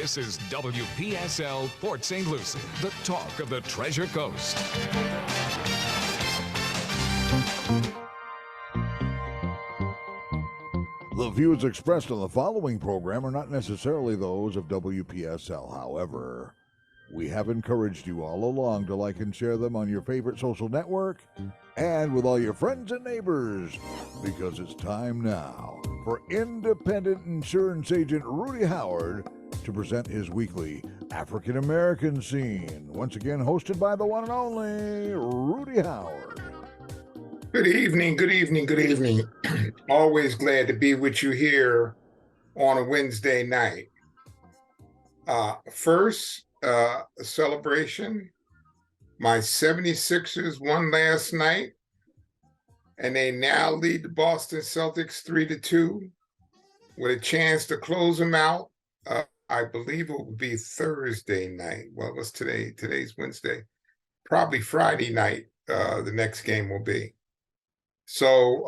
This is WPSL Port St. Lucie, the talk of the Treasure Coast. The views expressed on the following program are not necessarily those of WPSL. However, we have encouraged you all along to like and share them on your favorite social network and with all your friends and neighbors, because it's time now for independent insurance agent Rudy Howrd to present his weekly African American Scene. Once again, hosted by the one and only Rudy Howrd. Good evening, good evening, good evening. Always glad to be with you here on a Wednesday night. First, a celebration. My 76ers won last night, and they now lead the Boston Celtics 3-2 with a chance to close them out. I believe it will be Thursday night. Well, what's today? Today's Wednesday. Probably Friday night, the next game will be. So,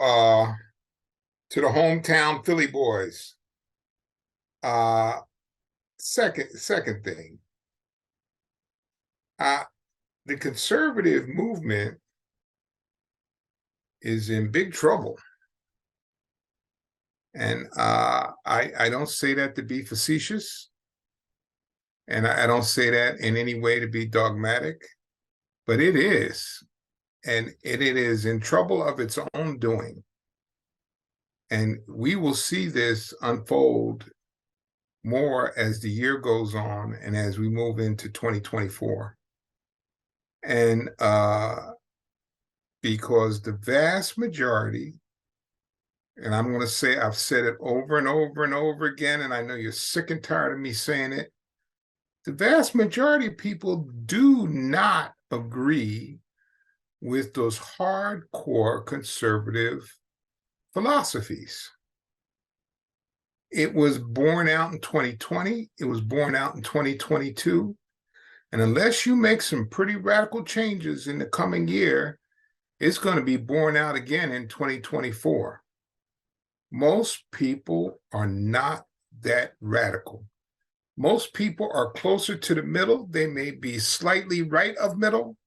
to the hometown Philly boys. Second thing. The conservative movement is in big trouble. And I don't say that to be facetious. And I don't say that in any way to be dogmatic. But it is. And it is in trouble of its own doing. And we will see this unfold more as the year goes on and as we move into 2024. And because the vast majority, and I'm going to say, I've said it over and over and over again, and I know you're sick and tired of me saying it, the vast majority of people do not agree with those hardcore conservative philosophies. It was born out in 2020. It was born out in 2022. And unless you make some pretty radical changes in the coming year, it's going to be born out again in 2024. Most people are not that radical. Most people are closer to the middle. They may be slightly right of middle,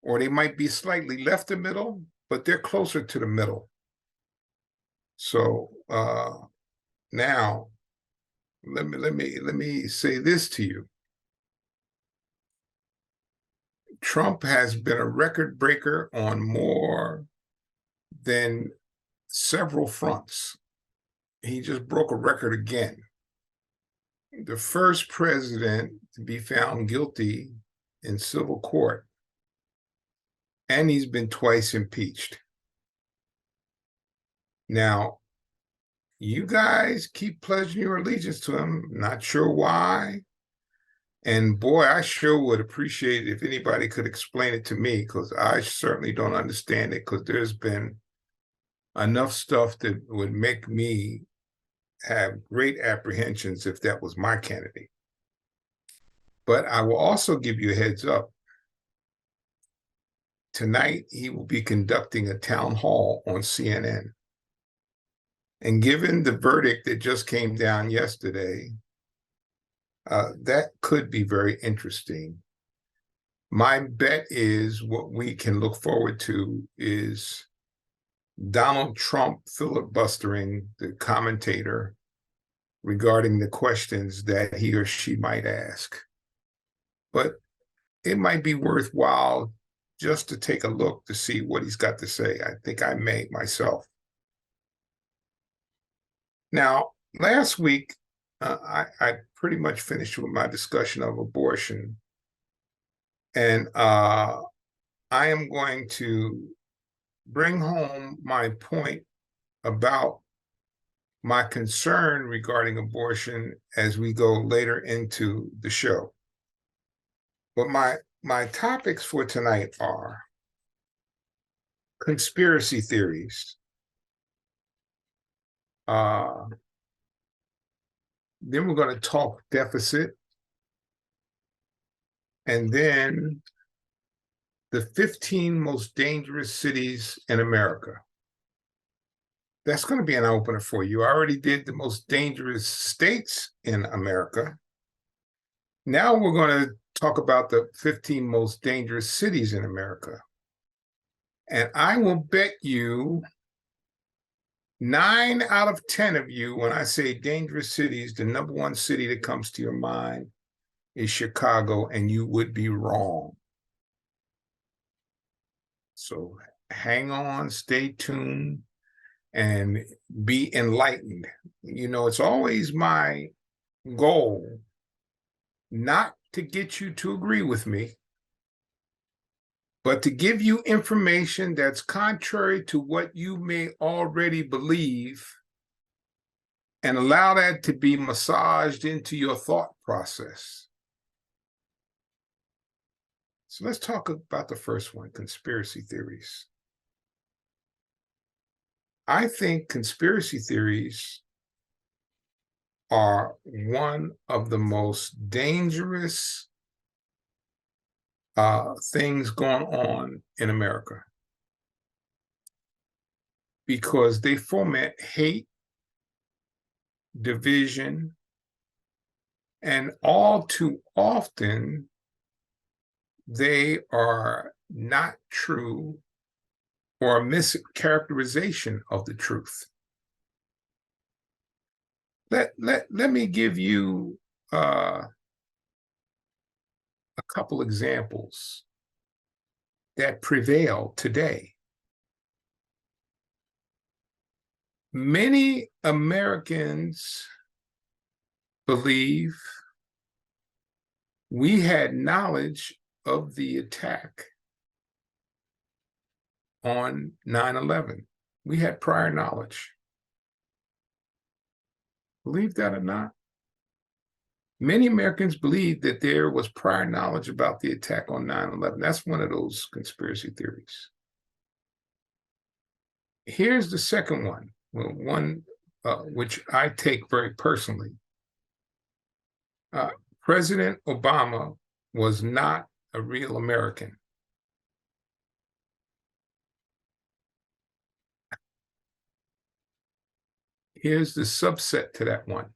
or they might be slightly left of middle, but they're closer to the middle. So now, let me say this to you. Trump has been a record breaker on more than several fronts. He just broke a record again. The first president to be found guilty in civil court, and he's been twice impeached. Now, you guys keep pledging your allegiance to him, not sure why. And boy, I sure would appreciate it if anybody could explain it to me, because I certainly don't understand it, because there's been enough stuff that would make me have great apprehensions if that was my candidate. But I will also give you a heads up. Tonight, he will be conducting a town hall on CNN. And given the verdict that just came down yesterday, that could be very interesting. My bet is what we can look forward to is Donald Trump filibustering the commentator regarding the questions that he or she might ask. But it might be worthwhile just to take a look to see what he's got to say. I think I may myself. Now, last week, I pretty much finished with my discussion of abortion. And I am going to bring home my point about my concern regarding abortion as we go later into the show. But my topics for tonight are conspiracy theories. Then we're going to talk deficit. And then the 15 most dangerous cities in America. That's going to be an opener for you. I already did the most dangerous states in America. Now we're going to talk about the 15 most dangerous cities in America. And I will bet you 9 out of 10 of you, when I say dangerous cities, the number one city that comes to your mind is Chicago, and you would be wrong. So hang on, stay tuned, and be enlightened. You know, it's always my goal not to get you to agree with me, but to give you information that's contrary to what you may already believe and allow that to be massaged into your thought process. So let's talk about the first one, conspiracy theories. I think conspiracy theories are one of the most dangerous things going on in America, because they foment hate, division, and all too often they are not true or a mischaracterization of the truth. Let me give you a couple examples that prevail today. Many Americans believe we had knowledge of the attack on 9/11. We had prior knowledge. Believe that or not, many Americans believe that there was prior knowledge about the attack on 9/11. That's one of those conspiracy theories. Here's the second one, which I take very personally. President Obama was not a real American. Here's the subset to that one.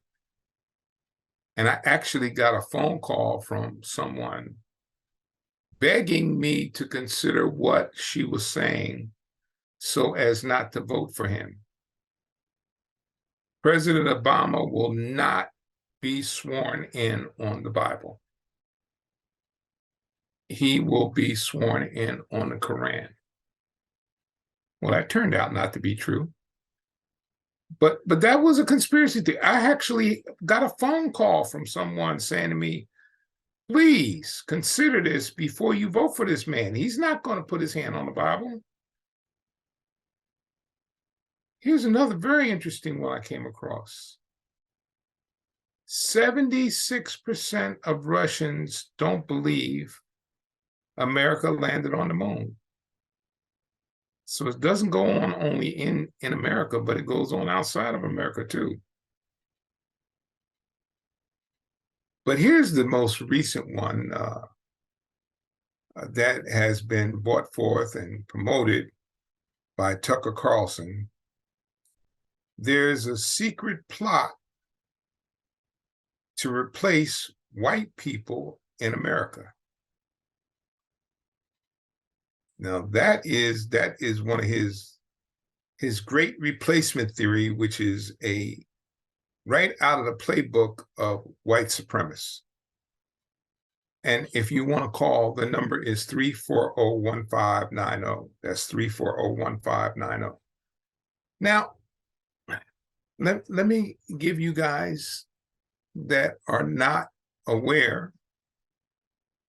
And I actually got a phone call from someone begging me to consider what she was saying so as not to vote for him. President Obama will not be sworn in on the Bible. He will be sworn in on the Quran. Well, that turned out not to be true. But that was a conspiracy theory. I actually got a phone call from someone saying to me, please consider this before you vote for this man. He's not going to put his hand on the Bible. Here's another very interesting one I came across. 76% of Russians don't believe America landed on the moon. So it doesn't go on only in America, but it goes on outside of America too. But here's the most recent one that has been brought forth and promoted by Tucker Carlson. There's a secret plot to replace white people in America. Now that is one of his great replacement theory, which is right out of the playbook of white supremacists. And if you want to call, the number is 340-1590. That's 340-1590. Now, let me give you guys that are not aware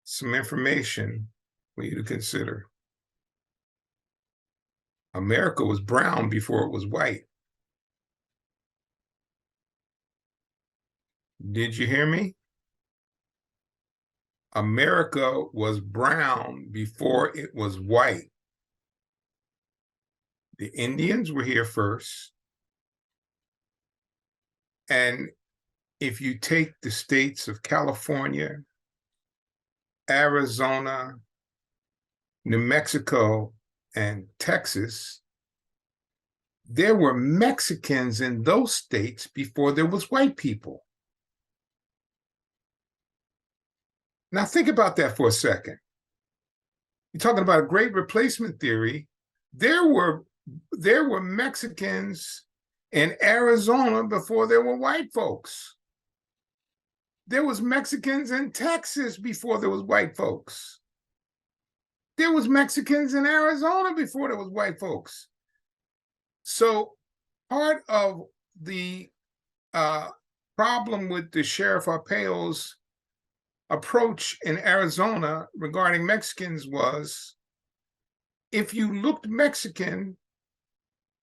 some information for you to consider. America was brown before it was white. Did you hear me? America was brown before it was white. The Indians were here first. And if you take the states of California, Arizona, New Mexico, and Texas, there were Mexicans in those states before there was white people. Now think about that for a second. You're talking about a great replacement theory. There were Mexicans in Arizona before there were white folks. There was Mexicans in Texas before there was white folks. There was Mexicans in Arizona before there was white folks. So part of the problem with the Sheriff Arpaio's approach in Arizona regarding Mexicans was, if you looked Mexican,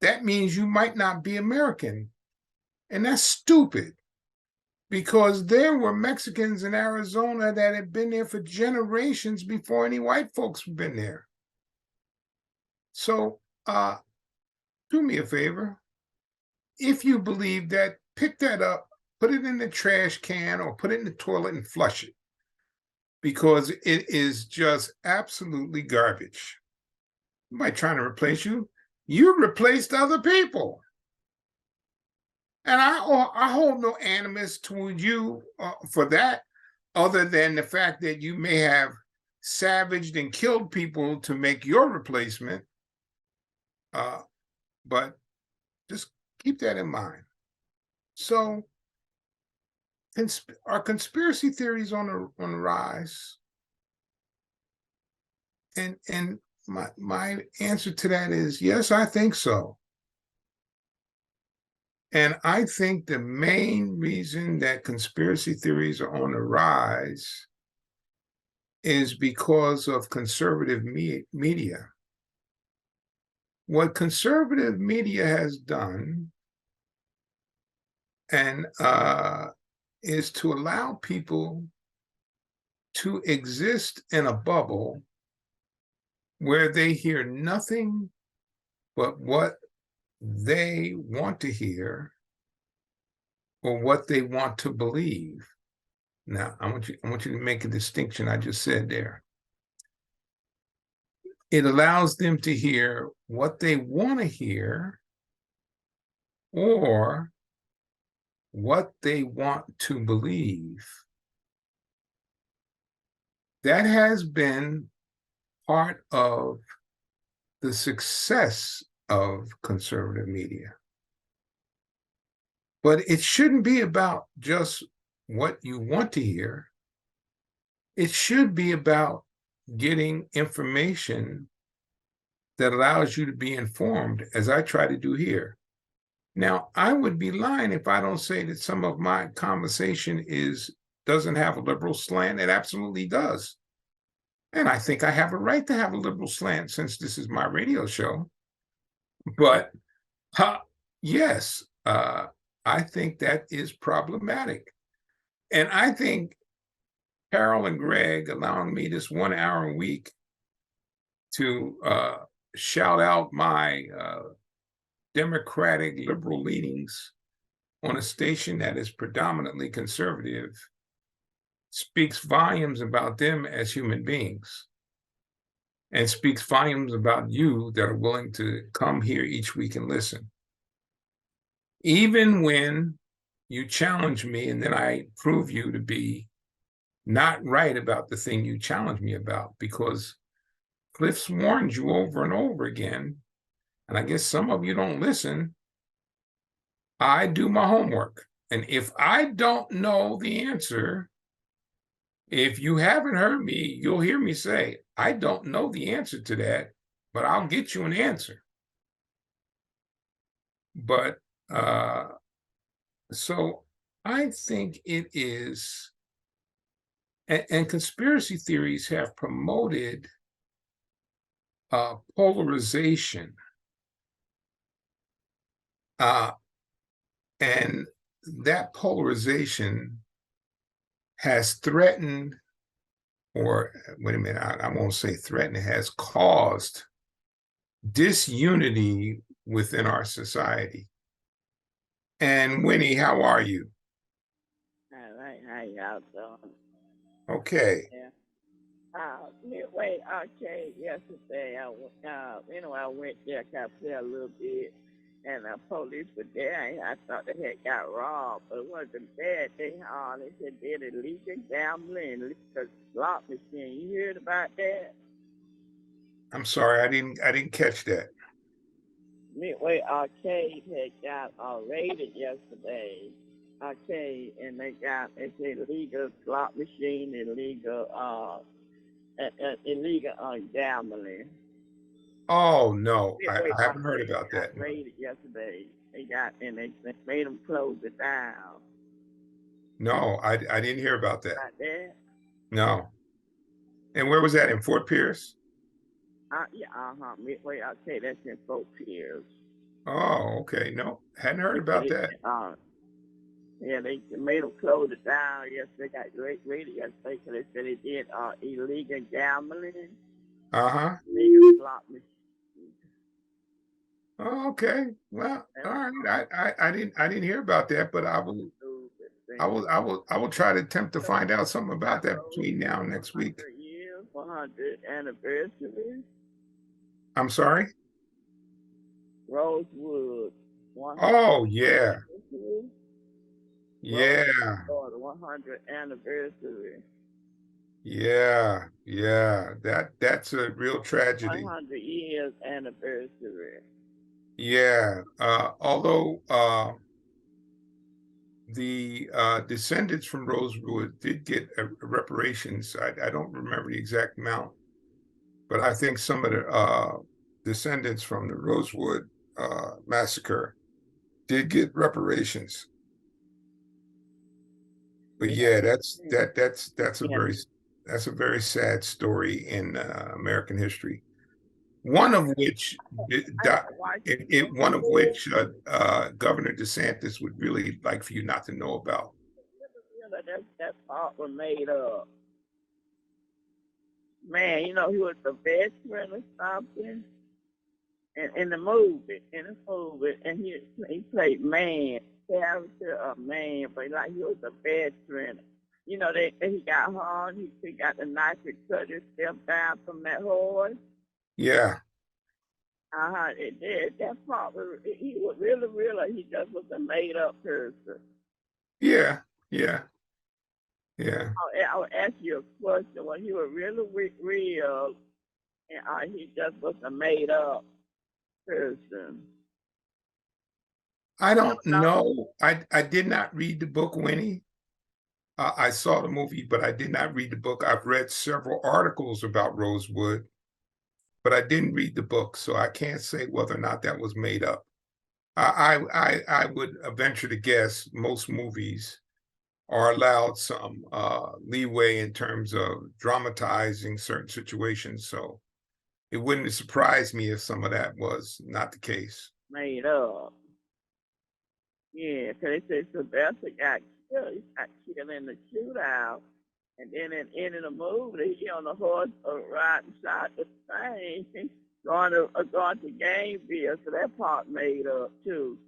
that means you might not be American. And that's stupid, because there were Mexicans in Arizona that had been there for generations before any white folks had been there. So do me a favor. If you believe that, pick that up, put it in the trash can or put it in the toilet and flush it, because it is just absolutely garbage. Nobody trying to replace you. You replaced other people. And I hold no animus toward you for that, other than the fact that you may have savaged and killed people to make your replacement. But just keep that in mind. So, are conspiracy theories on the rise? And my answer to that is yes, I think so. And I think the main reason that conspiracy theories are on the rise is because of conservative media. What conservative media has done and is to allow people to exist in a bubble where they hear nothing but what they want to hear or what they want to believe. Now, I want you to make a distinction I just said there. It allows them to hear what they want to hear or what they want to believe. That has been part of the success of conservative media. But it shouldn't be about just what you want to hear. It should be about getting information that allows you to be informed, as I try to do here. Now, I would be lying if I don't say that some of my conversation doesn't have a liberal slant. It absolutely does. And I think I have a right to have a liberal slant since this is my radio show. But yes, I think that is problematic. And I think Carol and Greg allowing me this 1 hour a week to shout out my Democratic liberal leanings on a station that is predominantly conservative speaks volumes about them as human beings, and speaks volumes about you that are willing to come here each week and listen. Even when you challenge me and then I prove you to be not right about the thing you challenge me about, because Cliff's warned you over and over again, and I guess some of you don't listen. I do my homework. And if I don't know the answer, if you haven't heard me, you'll hear me say, I don't know the answer to that, but I'll get you an answer. But so I think it is, and conspiracy theories have promoted polarization. And that polarization has threatened, or wait a minute, I won't say threatened, it has caused disunity within our society. And Winnie, how are you? All right, how y'all doing? Okay. Yeah. Midway Arcade yesterday. I went there, I play a little bit. and the police were there. And I thought they had got robbed, but it wasn't bad. They said they did illegal gambling, illegal slot machine. You heard about that? I'm sorry, I didn't catch that. Midway Arcade had got raided yesterday. Arcade, and they said illegal slot machine, illegal gambling. Oh no, Midway I haven't heard Arcade about got that. raided yesterday. They made them close it down. No, I didn't hear about that. About that? No. And where was that, in Fort Pierce? Midway Arcade, that's in Fort Pierce. Oh, okay. No, hadn't heard about that. Yeah, they made them close it down. Yes, they got raided yesterday because they said they did illegal gambling. Illegal slot machine. Oh, okay. Well, all right. I didn't hear about that, but I will try to attempt to find out something about that between now and next week. 100 anniversary. I'm sorry? Rosewood. Oh, yeah. Yeah. The 100th anniversary. Yeah. That's a real tragedy. 100 years anniversary. Yeah. Although the descendants from Rosewood did get reparations. I don't remember the exact amount, but I think some of the descendants from the Rosewood massacre did get reparations. But yeah, that's a very sad story in American history. One of which Governor DeSantis would really like for you not to know about. That part was made up. Man, he was a veteran or something. In the movie, and he played man, character of man, but like he was a veteran. He got hung, he got the knife and cut himself down from that horse. Yeah. It did. That part he was really, he just was a made up person. Yeah. I'll ask you a question. When he was really real, and he just was a made up person. I don't know. I did not read the book, Winnie. I saw the movie, but I did not read the book. I've read several articles about Rosewood, but I didn't read the book, so I can't say whether or not that was made up. I would venture to guess most movies are allowed some leeway in terms of dramatizing certain situations, so it wouldn't surprise me if some of that was not the case. Made up. Yeah, because they said Sylvester got killed. He got killed in the shootout. And then at the end of the movie, he on the horse riding shot the thing, going to Gameville. So that part made up too.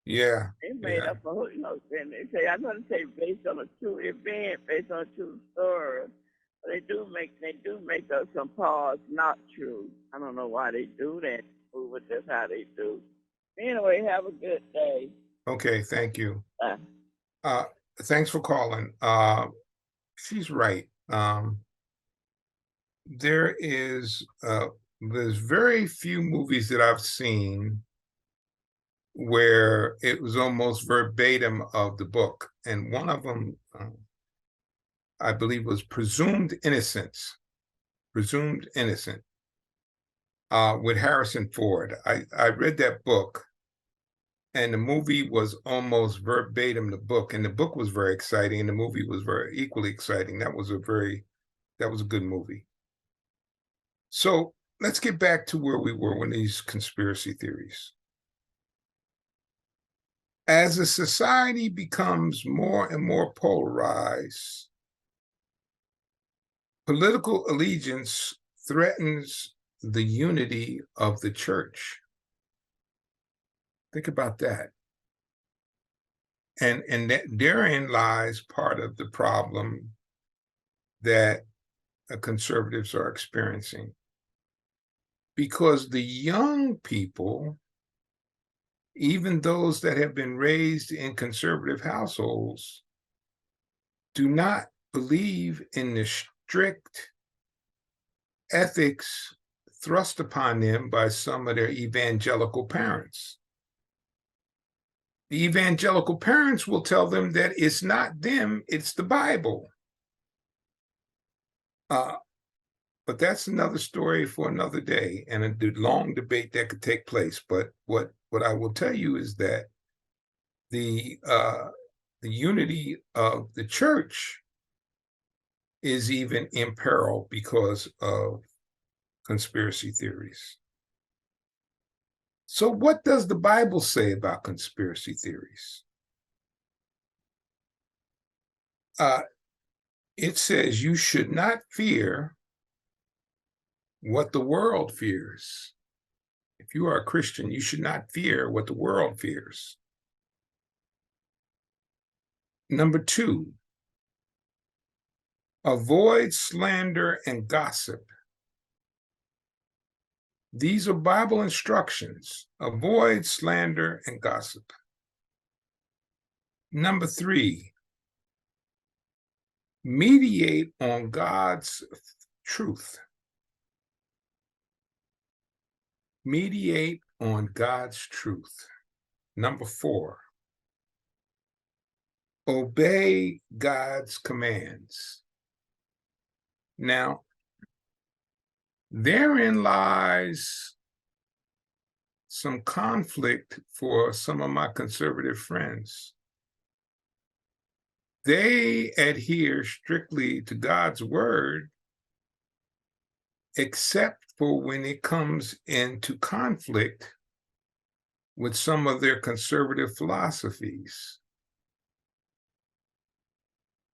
Yeah. They made up a and they say, I'm going to say based on a true event, based on a true story. But they do make up some parts not true. I don't know why they do that, but that's how they do. Anyway, have a good day. Okay, thank you. Thanks for calling. She's right. There's very few movies that I've seen where it was almost verbatim of the book. And one of them, I believe, was Presumed Innocent, with Harrison Ford. I read that book, and the movie was almost verbatim the book. And the book was very exciting, and the movie was very equally exciting. That was a good movie. So let's get back to where we were when these conspiracy theories. As a society becomes more and more polarized, political allegiance threatens the unity of the church. Think about that. And therein lies part of the problem that conservatives are experiencing. Because the young people even those that have been raised in conservative households do not believe in the strict ethics thrust upon them by some of their evangelical parents. The evangelical parents will tell them that it's not them, it's the Bible. But that's another story for another day and a long debate that could take place. But what I will tell you is that the unity of the church is even in peril because of conspiracy theories. So what does the Bible say about conspiracy theories? It says you should not fear what the world fears. If you are a Christian, you should not fear what the world fears. Number 2, avoid slander and gossip. These are Bible instructions. Avoid slander and gossip. Number 3, mediate on God's truth. Mediate on God's truth. Number 4, obey God's commands. Now, therein lies some conflict for some of my conservative friends. They adhere strictly to God's word, except for when it comes into conflict with some of their conservative philosophies.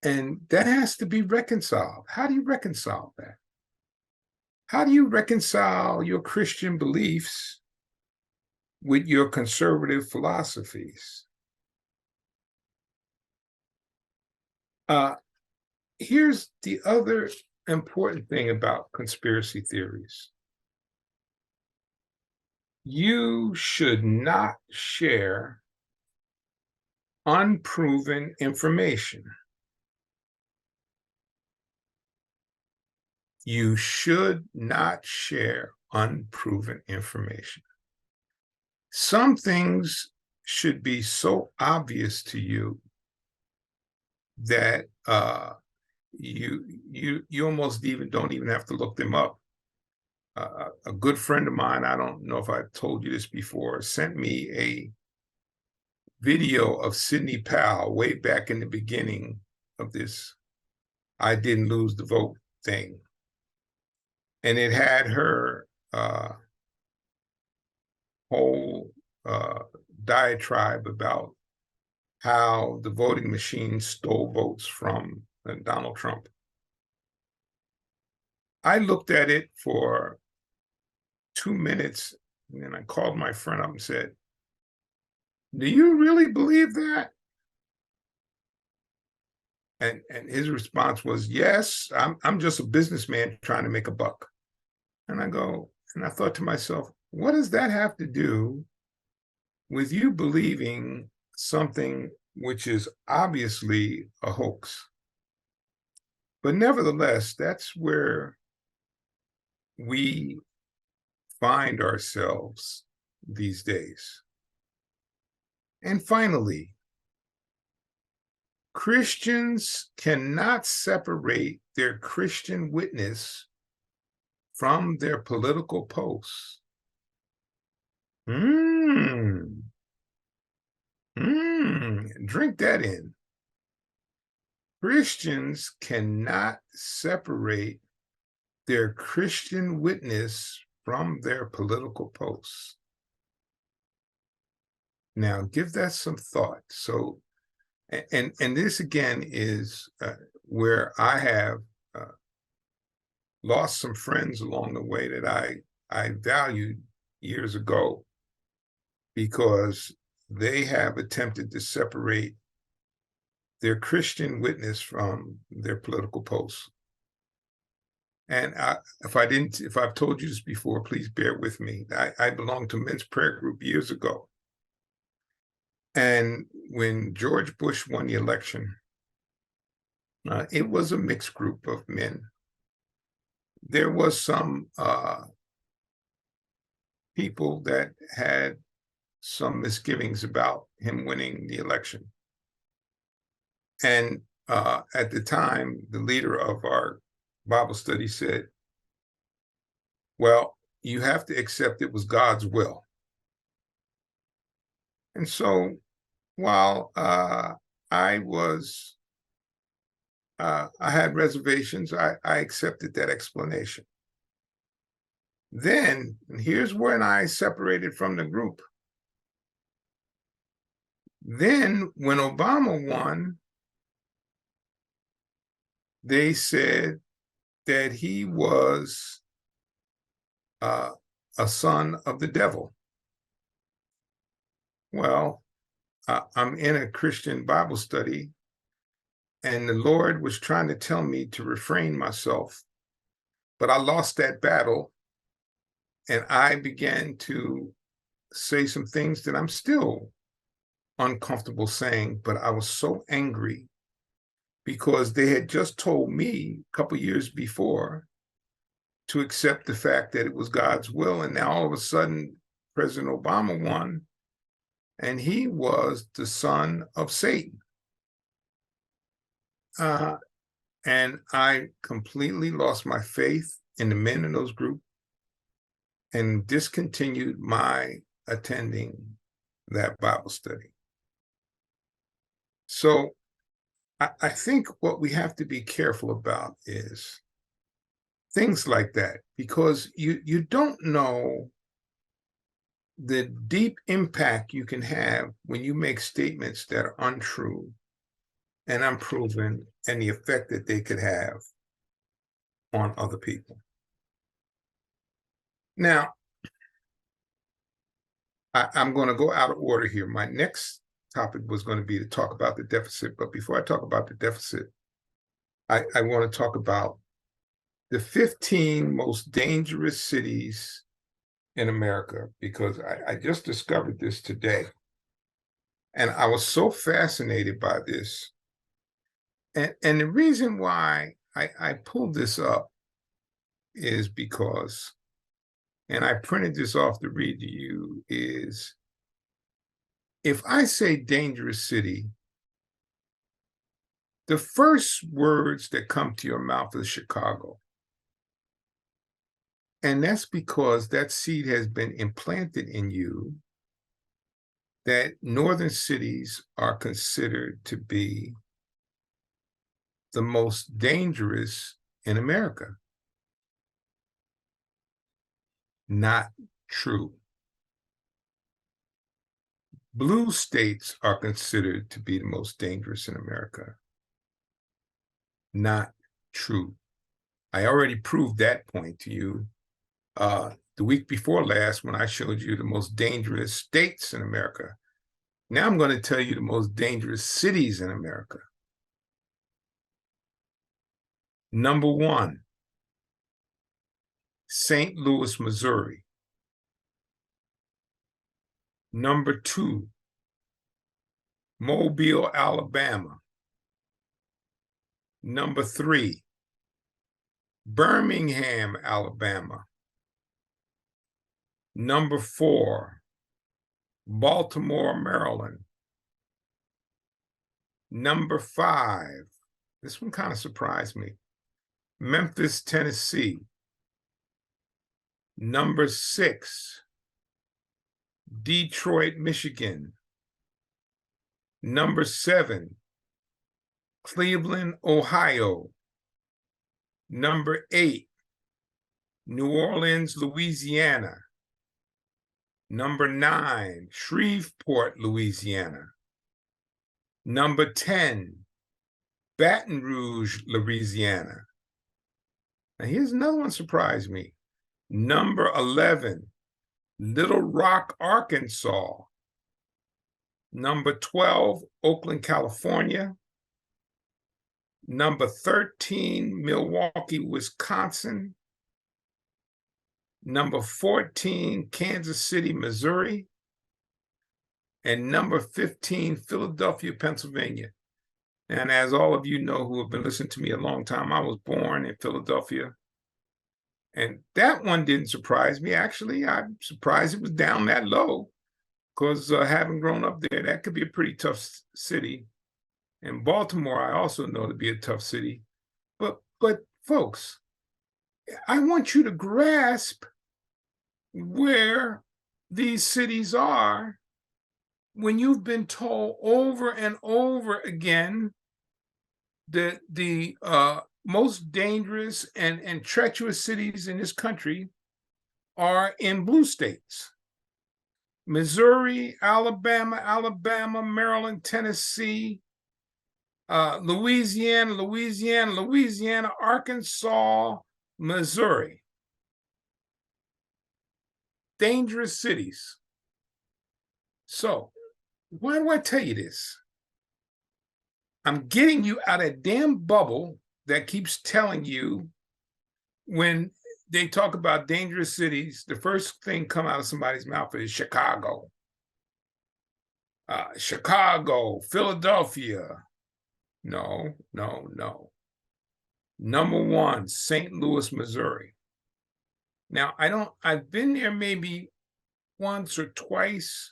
And that has to be reconciled. How do you reconcile that? How do you reconcile your Christian beliefs with your conservative philosophies? Here's the other important thing about conspiracy theories. You should not share unproven information. You should not share unproven information. Some things should be so obvious to you that you almost don't even have to look them up. A good friend of mine, I don't know if I told you this before, sent me a video of Sidney Powell way back in the beginning of this I didn't lose the vote thing. And it had her whole diatribe about how the voting machine stole votes from Donald Trump. I looked at it for 2 minutes, and then I called my friend up and said, "Do you really believe that?" And his response was, "Yes, I'm just a businessman trying to make a buck." And I thought to myself, what does that have to do with you believing something which is obviously a hoax? But nevertheless, that's where we find ourselves these days. And finally, Christians cannot separate their Christian witness from their political posts. Drink that in. Christians cannot separate their Christian witness from their political posts. Now, give that some thought. So, and this again is where I have lost some friends along the way that I valued years ago, because they have attempted to separate their Christian witness from their political posts. And if I've told you this before, please bear with me. I belonged to a men's prayer group years ago. And when George Bush won the election, it was a mixed group of men. There was some people that had some misgivings about him winning the election. And at the time, the leader of our Bible study said, well, you have to accept it was God's will. And so while I had reservations, I accepted that explanation. Then, and here's when I separated from the group. Then, when Obama won, they said that he was a son of the devil. Well, I'm in a Christian Bible study, and the Lord was trying to tell me to refrain myself, but I lost that battle, and I began to say some things that I'm still uncomfortable saying, but I was so angry because they had just told me a couple years before to accept the fact that it was God's will, and now all of a sudden President Obama won, and he was the son of Satan. And I completely lost my faith in the men in those groups and discontinued my attending that Bible study. So I think what we have to be careful about is things like that, because you don't know the deep impact you can have when you make statements that are untrue and unproven, and the effect that they could have on other people. Now, I'm going to go out of order here. My next topic was going to be to talk about the deficit, but before I talk about the deficit, I want to talk about the 15 most dangerous cities in America, because I just discovered this today. And I was so fascinated by this. And the reason why I pulled this up is because, and I printed this off to read to you, is if I say dangerous city, the first words that come to your mouth is Chicago. And that's because that seed has been implanted in you that northern cities are considered to be the most dangerous in America. Not true. Blue states are considered to be the most dangerous in America. Not true. I already proved that point to you the week before last when I showed you the most dangerous states in America. Now I'm going to tell you the most dangerous cities in America. Number 1, St. Louis, Missouri. Number 2, Mobile, Alabama. Number 3, Birmingham, Alabama. Number 4, Baltimore, Maryland. Number 5, this one kind of surprised me, Memphis, Tennessee. Number 6, Detroit, Michigan. Number 7, Cleveland, Ohio. Number 8, New Orleans, Louisiana. Number 9, Shreveport, Louisiana. Number 10, Baton Rouge, Louisiana. Now here's another one surprised me. Number 11, Little Rock, Arkansas. Number 12, Oakland, California. Number 13, Milwaukee, Wisconsin. Number 14, Kansas City, Missouri. and number 15, Philadelphia, Pennsylvania. And as all of you know who have been listening to me a long time, I was born in Philadelphia. And that one didn't surprise me. Actually, I'm surprised it was down that low, because having grown up there, that could be a pretty tough city. And Baltimore, I also know to be a tough city. But folks, I want you to grasp where these cities are when you've been told over and over again that the most dangerous and treacherous cities in this country are in blue states. Missouri, Alabama, Maryland, Tennessee, Louisiana, Arkansas, Missouri. Dangerous cities. So, why do I tell you this? I'm getting you out of a damn bubble that keeps telling you when they talk about dangerous cities, the first thing come out of somebody's mouth is Chicago. Chicago, Philadelphia. No. Number one, St. Louis, Missouri. Now, I've been there maybe once or twice,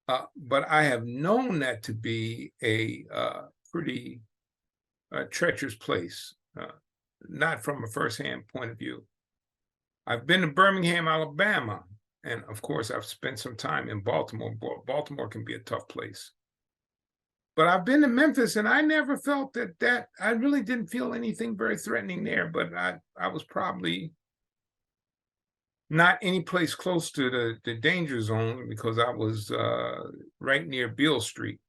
but I have known that to be a pretty treacherous place, not from a firsthand point of view. I've been to Birmingham, Alabama, and of course, I've spent some time in Baltimore. Baltimore can be a tough place. But I've been to Memphis, and I never felt that I really didn't feel anything very threatening there, but I was probably not any place close to the danger zone because I was right near Beale Street.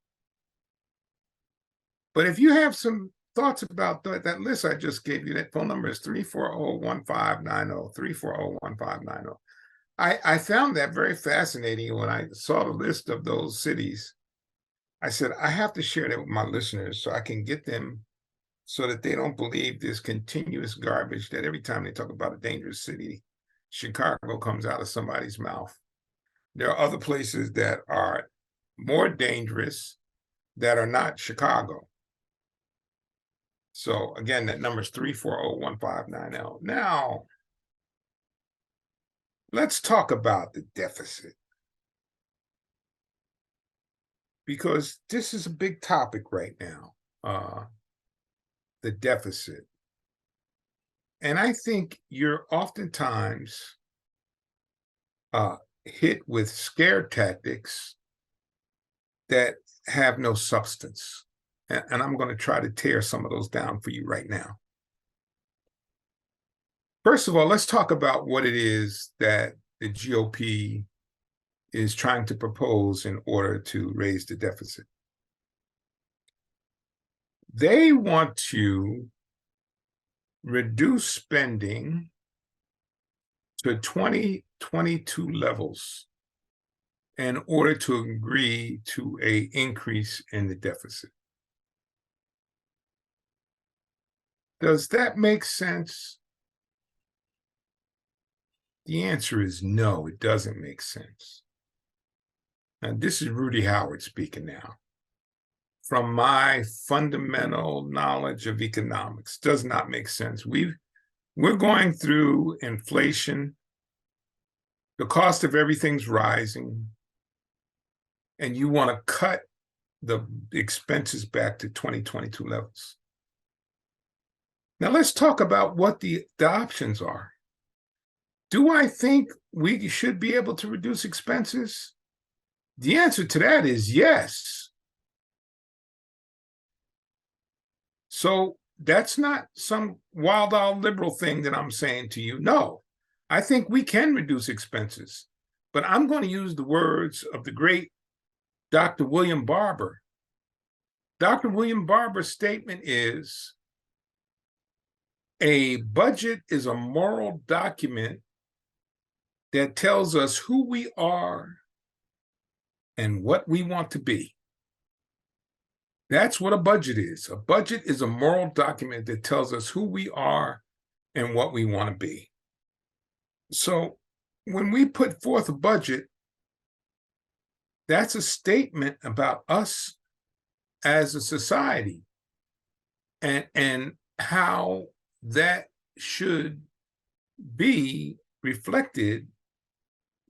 But if you have some thoughts about that list I just gave you, that phone number is 340-1590, 340-1590. I found that very fascinating when I saw the list of those cities. I said, I have to share that with my listeners so I can get them so that they don't believe this continuous garbage that every time they talk about a dangerous city, Chicago comes out of somebody's mouth. There are other places that are more dangerous that are not Chicago. So again, that number is 340-1590. Now, let's talk about the deficit, because this is a big topic right now, the deficit. And I think you're oftentimes hit with scare tactics that have no substance. And I'm going to try to tear some of those down for you right now. First of all, let's talk about what it is that the GOP is trying to propose in order to raise the deficit. They want to reduce spending to 2022 levels in order to agree to an increase in the deficit. Does that make sense? The answer is no, it doesn't make sense. Now, this is Rudy Howrd speaking now. From my fundamental knowledge of economics, does not make sense. We're going through inflation. The cost of everything's rising. And you want to cut the expenses back to 2022 levels. Now let's talk about what the options are. Do I think we should be able to reduce expenses? The answer to that is yes. So that's not some wild-eyed liberal thing that I'm saying to you. No, I think we can reduce expenses. But I'm going to use the words of the great Dr. William Barber. Dr. William Barber's statement is, a budget is a moral document that tells us who we are and what we want to be. That's what a budget is. A budget is a moral document that tells us who we are and what we want to be. So when we put forth a budget That's a statement about us as a society and how that should be reflected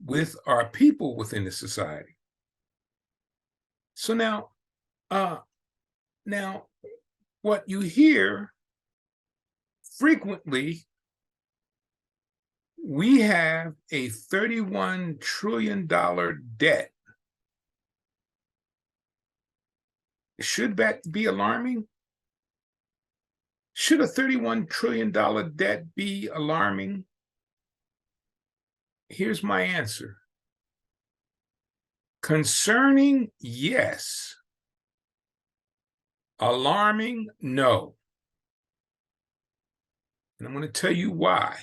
with our people within the society. So now what you hear frequently, we have a $31 trillion debt. Should that be alarming? Should a $31 trillion debt be alarming? Here's my answer. Concerning, yes. Alarming, no. And I'm going to tell you why.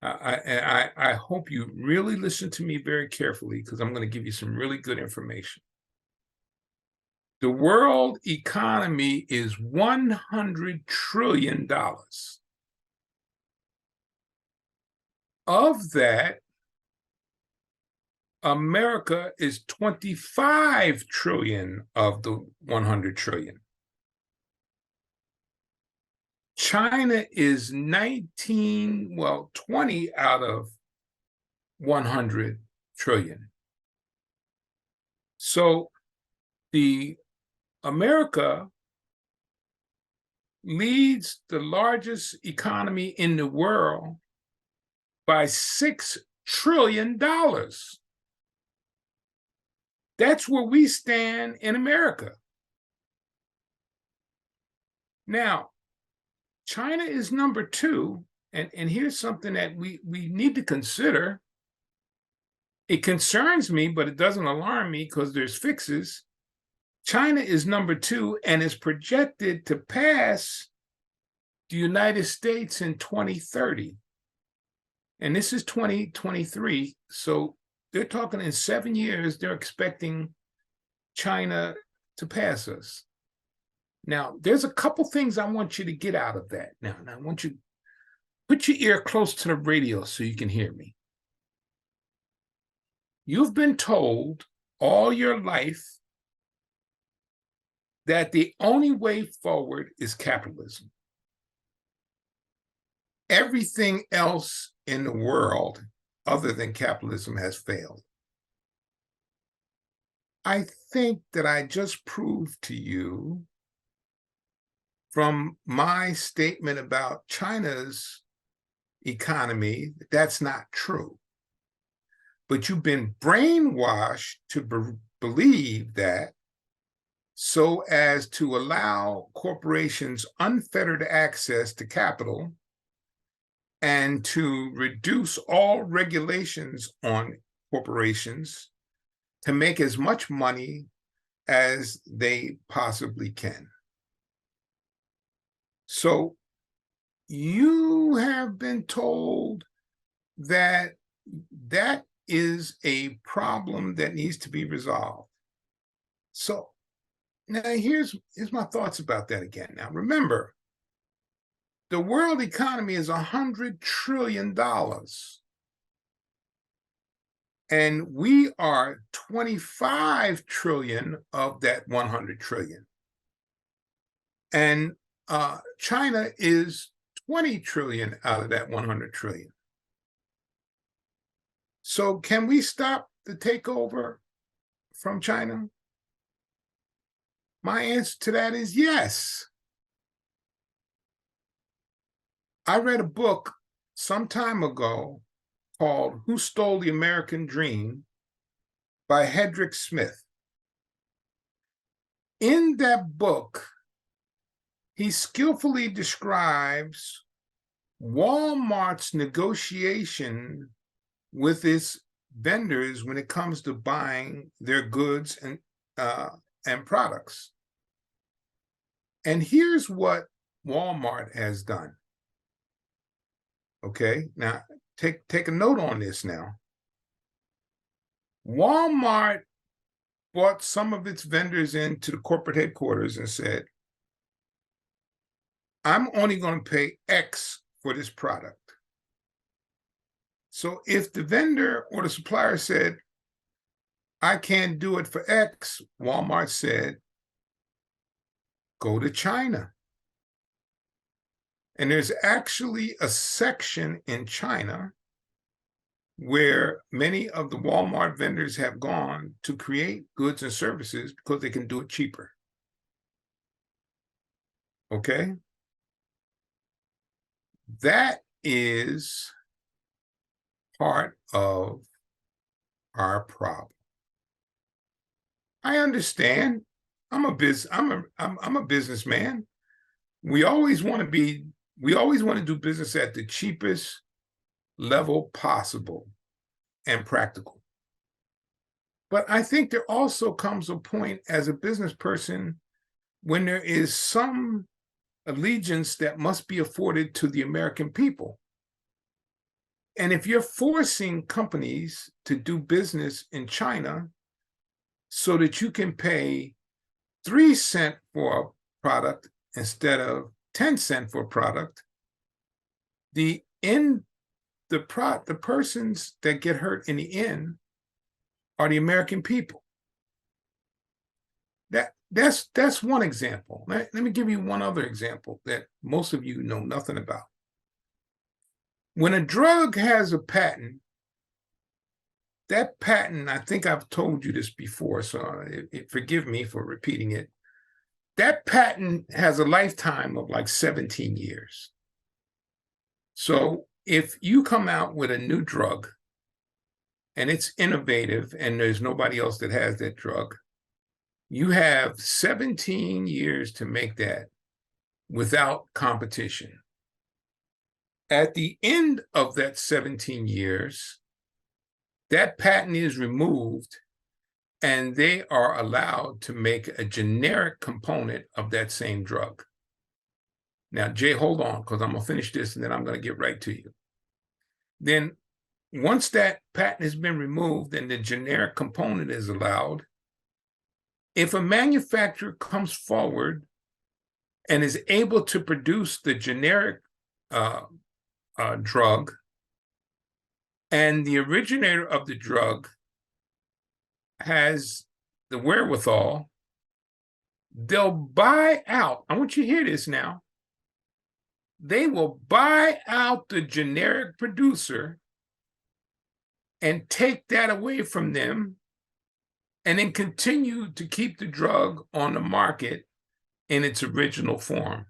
I hope you really listen to me very carefully, because I'm going to give you some really good information. The world economy is $100 trillion. Of that, America is 25 trillion of the 100 trillion. China is 20 out of 100 trillion. So the America leads the largest economy in the world by $6 trillion. That's where we stand in America. Now, China is number 2, and here's something that we need to consider. It concerns me, but it doesn't alarm me because there's fixes. China is number 2 and is projected to pass the United States in 2030. And this is 2023, so they're talking in 7 years, they're expecting China to pass us. Now, there's a couple things I want you to get out of that. Now I want you to put your ear close to the radio so you can hear me. You've been told all your life that the only way forward is capitalism. Everything else in the world other than capitalism has failed. I think that I just proved to you from my statement about China's economy that that's not true. But you've been brainwashed to believe that, so as to allow corporations unfettered access to capital and to reduce all regulations on corporations to make as much money as they possibly can. So you have been told that that is a problem that needs to be resolved. So now here's my thoughts about that again. Now remember, the world economy is $100 trillion. And we are 25 trillion of that 100 trillion. And China is 20 trillion out of that 100 trillion. So can we stop the takeover from China? My answer to that is yes. I read a book some time ago called Who Stole the American Dream by Hedrick Smith. In that book, he skillfully describes Walmart's negotiation with its vendors when it comes to buying their goods and products. And here's what Walmart has done. Okay, now take a note on this now. Walmart brought some of its vendors into the corporate headquarters and said, I'm only going to pay X for this product. So if the vendor or the supplier said, I can't do it for X. Walmart said, go to China. And there's actually a section in China where many of the Walmart vendors have gone to create goods and services because they can do it cheaper. Okay? That is part of our problem. I understand. I'm a businessman. We always want to do business at the cheapest level possible and practical. But I think there also comes a point as a business person when there is some allegiance that must be afforded to the American people. And if you're forcing companies to do business in China so that you can pay 3 cents for a product instead of 10 cents for a product, the persons that get hurt in the end are the American people. That's one example. Let me give you one other example that most of you know nothing about. When a drug has a patent, that patent, I think I've told you this before, so forgive me for repeating it. That patent has a lifetime of like 17 years. So if you come out with a new drug and it's innovative and there's nobody else that has that drug, you have 17 years to make that without competition. At the end of that 17 years, that patent is removed and they are allowed to make a generic component of that same drug. Now, Jay, hold on, because I'm going to finish this and then I'm going to get right to you. Then once that patent has been removed and the generic component is allowed, if a manufacturer comes forward and is able to produce the generic drug, and the originator of the drug has the wherewithal, they'll buy out. I want you to hear this now. They will buy out the generic producer and take that away from them and then continue to keep the drug on the market in its original form.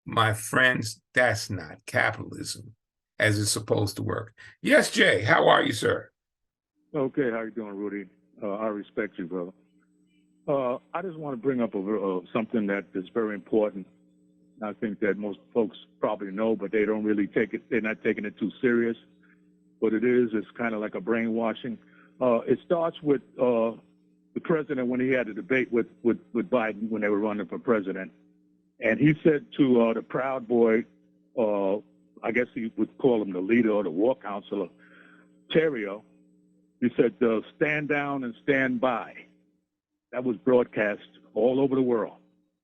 My friends, that's not capitalism as it's supposed to work. Yes, Jay, how are you, sir? Okay, how you doing, Rudy? I respect you, brother. I just want to bring up something that is very important. I think that most folks probably know, but they don't really take it. They're not taking it too serious. What it is, it's kind of like a brainwashing. It starts with the president when he had a debate with Biden when they were running for president. And he said to the Proud Boy, I guess he would call him the leader or the war counselor, Terrio, he said, stand down and stand by. That was broadcast all over the world.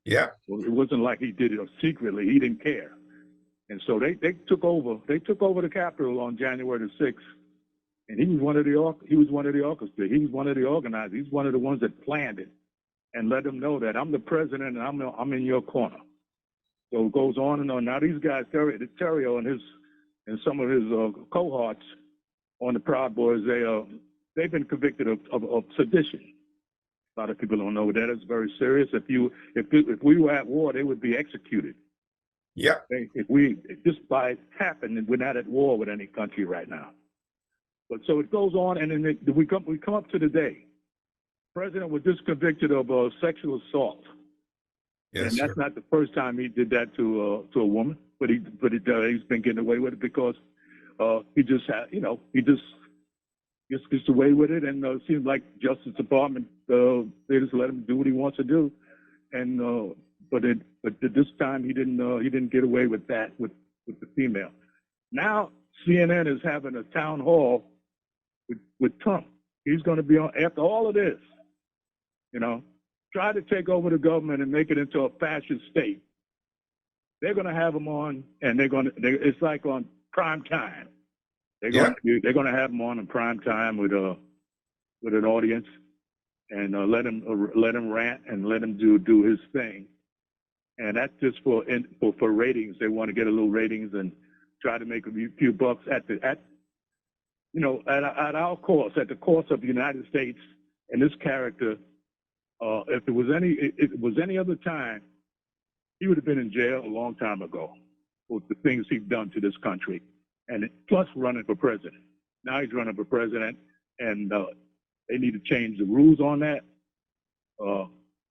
Yeah. Well, it wasn't like he did it secretly. He didn't care. And so they took over. They took over the Capitol on January the 6th. And he was one of the orchestra. He was one of the organizers. He's one of the ones that planned it and let them know that I'm the president and I'm in your corner. So it goes on and on. Now these guys, Terrio and some of his cohorts on the Proud Boys, they've been convicted of sedition. A lot of people don't know that. It's very serious. If we were at war, they would be executed. Yeah. If just by happened, we're not at war with any country right now. But so it goes on, and then we come up to the day. The president was just convicted of sexual assault. Yes, and that's not the first time he did that to a woman, but he's been getting away with it because he just gets away with it, and it seems like Justice Department they just let him do what he wants to do, and but this time he didn't get away with that with the female. Now CNN is having a town hall with Trump. He's going to be on after all of this, try to take over the government and make it into a fascist state. They're going to have him on, and it's like on prime time. They're going to have him on in prime time with with an audience and let him rant and let him do his thing. And that's just for ratings. They want to get a little ratings and try to make a few bucks at our cost, at the cost of the United States and this character. If it was any other time, he would have been in jail a long time ago for the things he's done to this country, and plus running for president. Now he's running for president, and they need to change the rules on that.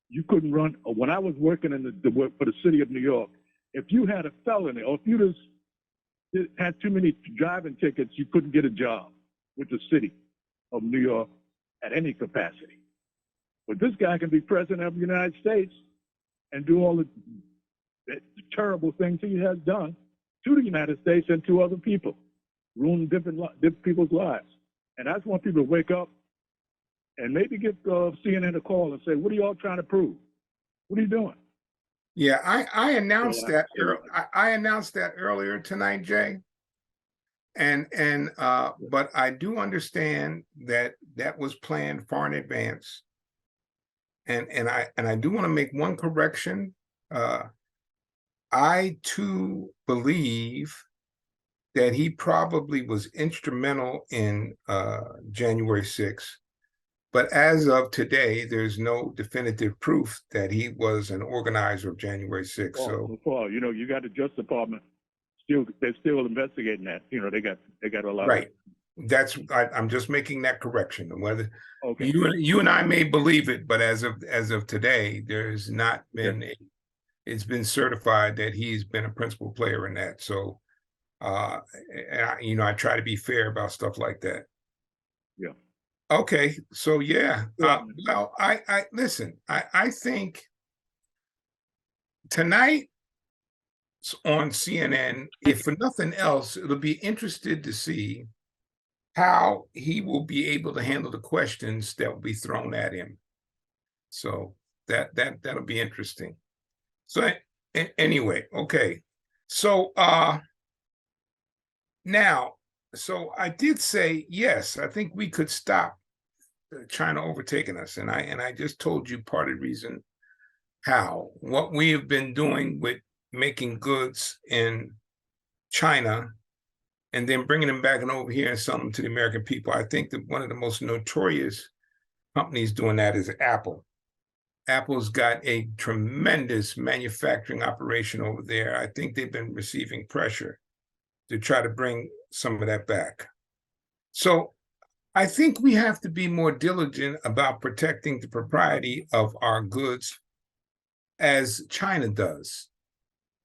You couldn't run. When I was working for the city of New York, if you had a felony or if you just had too many driving tickets, you couldn't get a job with the city of New York at any capacity. But this guy can be president of the United States and do all the terrible things he has done to the United States and to other people, ruining different people's lives. And I just want people to wake up and maybe give CNN a call and say, what are you all trying to prove? What are you doing? Yeah, I announced that. I announced that earlier tonight, Jay. But I do understand that was planned far in advance. And I do want to make one correction. I too believe that he probably was instrumental in January 6th. But as of today, there's no definitive proof that he was an organizer of January 6th. So, Paul, you got the Justice Department. They're still investigating that. They got a lot. Right. I'm just making that correction. Whether okay. you and I may believe it, but as of today, there's not been. It's been certified that he's been a principal player in that. So, I try to be fair about stuff like that. Yeah. Okay, so yeah, well, I listen. I think tonight on CNN, if for nothing else, it'll be interested to see how he will be able to handle the questions that will be thrown at him. So that'll be interesting. So anyway, okay. So now, so I did say yes. I think we could stop China overtaking us, and I just told you part of the reason how. What we have been doing with making goods in China and then bringing them back and over here and selling them to the American people. I think that one of the most notorious companies doing that is Apple. Apple's got a tremendous manufacturing operation over there. I think they've been receiving pressure to try to bring some of that back. So I think we have to be more diligent about protecting the propriety of our goods as China does.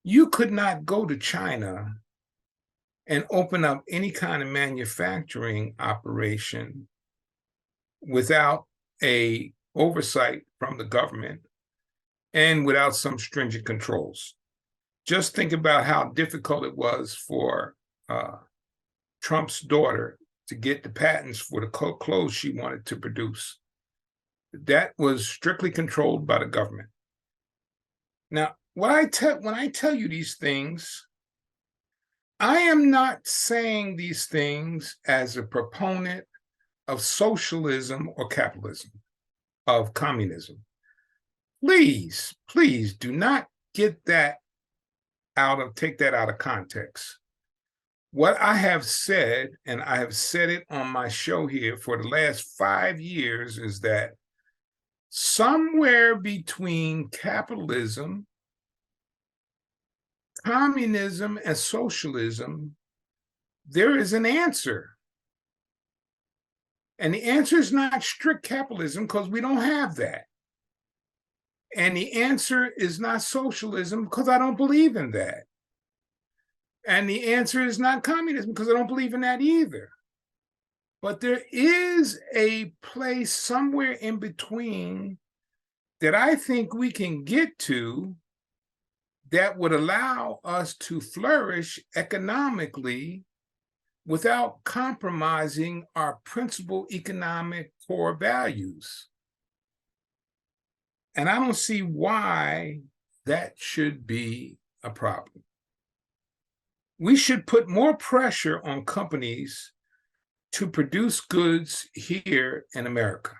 You could not go to China and open up any kind of manufacturing operation without a oversight from the government and without some stringent controls. Just think about how difficult it was for Trump's daughter to get the patents for the clothes she wanted to produce. That was strictly controlled by the government. Now, when I tell you these things, I am not saying these things as a proponent of socialism or capitalism, of communism. Please, please do not take that out of context. What I have said, and I have said it on my show here for the last 5 years, is that somewhere between capitalism, communism, and socialism, there is an answer. And the answer is not strict capitalism, because we don't have that. And the answer is not socialism, because I don't believe in that. And the answer is not communism, because I don't believe in that either. But there is a place somewhere in between that I think we can get to that would allow us to flourish economically without compromising our principal economic core values. And I don't see why that should be a problem. We should put more pressure on companies to produce goods here in America.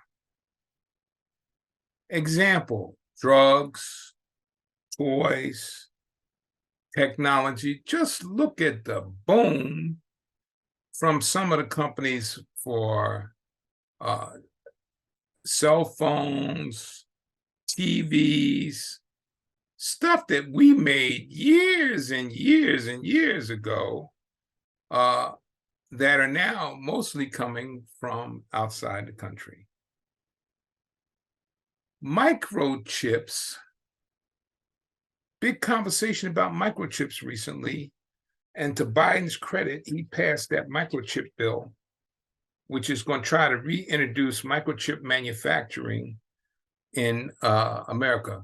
Example, drugs, toys, technology. Just look at the boom from some of the companies for cell phones, TVs, stuff that we made years and years and years ago that are now mostly coming from outside the country. Microchips, big conversation about microchips recently, and to Biden's credit, he passed that microchip bill, which is going to try to reintroduce microchip manufacturing in America.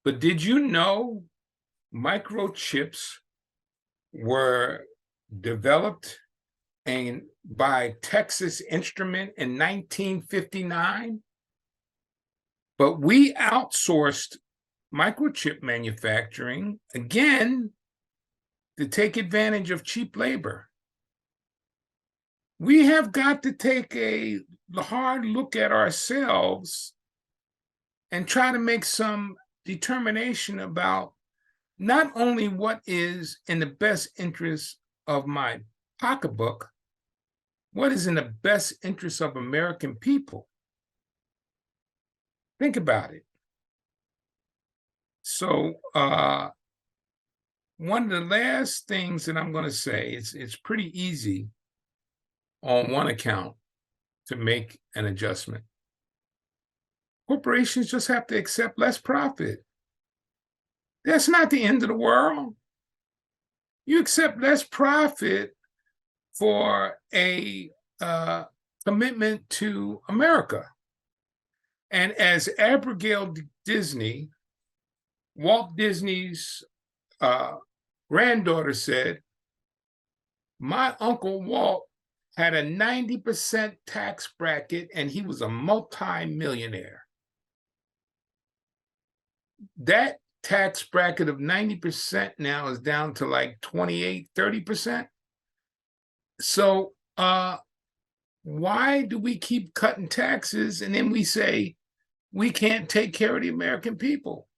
But did you know microchips were developed by Texas Instrument in 1959? But we outsourced microchip manufacturing, again, to take advantage of cheap labor. We have got to take a hard look at ourselves and try to make some determination about not only what is in the best interest of my pocketbook, what is in the best interest of American people. Think about it. So one of the last things that I'm going to say, it's pretty easy on one account to make an adjustment. Corporations just have to accept less profit. That's not the end of the world. You accept less profit for a commitment to America. And as Abigail Disney, Walt Disney's granddaughter said, my Uncle Walt had a 90% tax bracket and he was a multi-millionaire. That tax bracket of 90% now is down to like 28, 30%. So why do we keep cutting taxes and then we say we can't take care of the American people?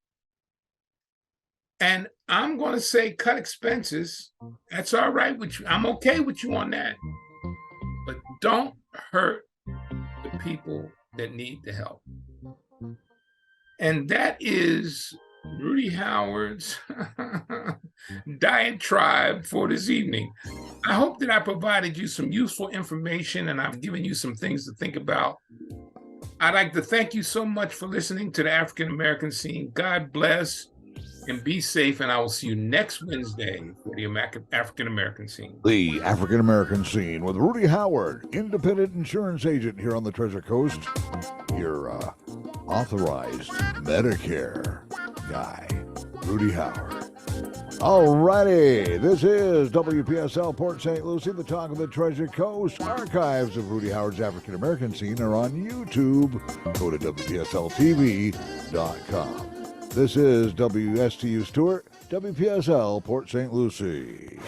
And I'm going to say cut expenses. That's all right with you. I'm okay with you on that. But don't hurt the people that need the help. And that is Rudy Howard's diatribe for this evening. I hope that I provided you some useful information and I've given you some things to think about. I'd like to thank you so much for listening to the African American Scene. God bless and be safe, and I will see you next Wednesday for the African American Scene. The African American Scene with Rudy Howrd, independent insurance agent here on the Treasure Coast. Your authorized Medicare guy, Rudy Howrd. Alrighty, this is WPSL Port St. Lucie, the talk of the Treasure Coast. Archives of Rudy Howard's African American Scene are on YouTube. Go to WPSLTV.com. This is WSTU Stewart, WPSL Port St. Lucie.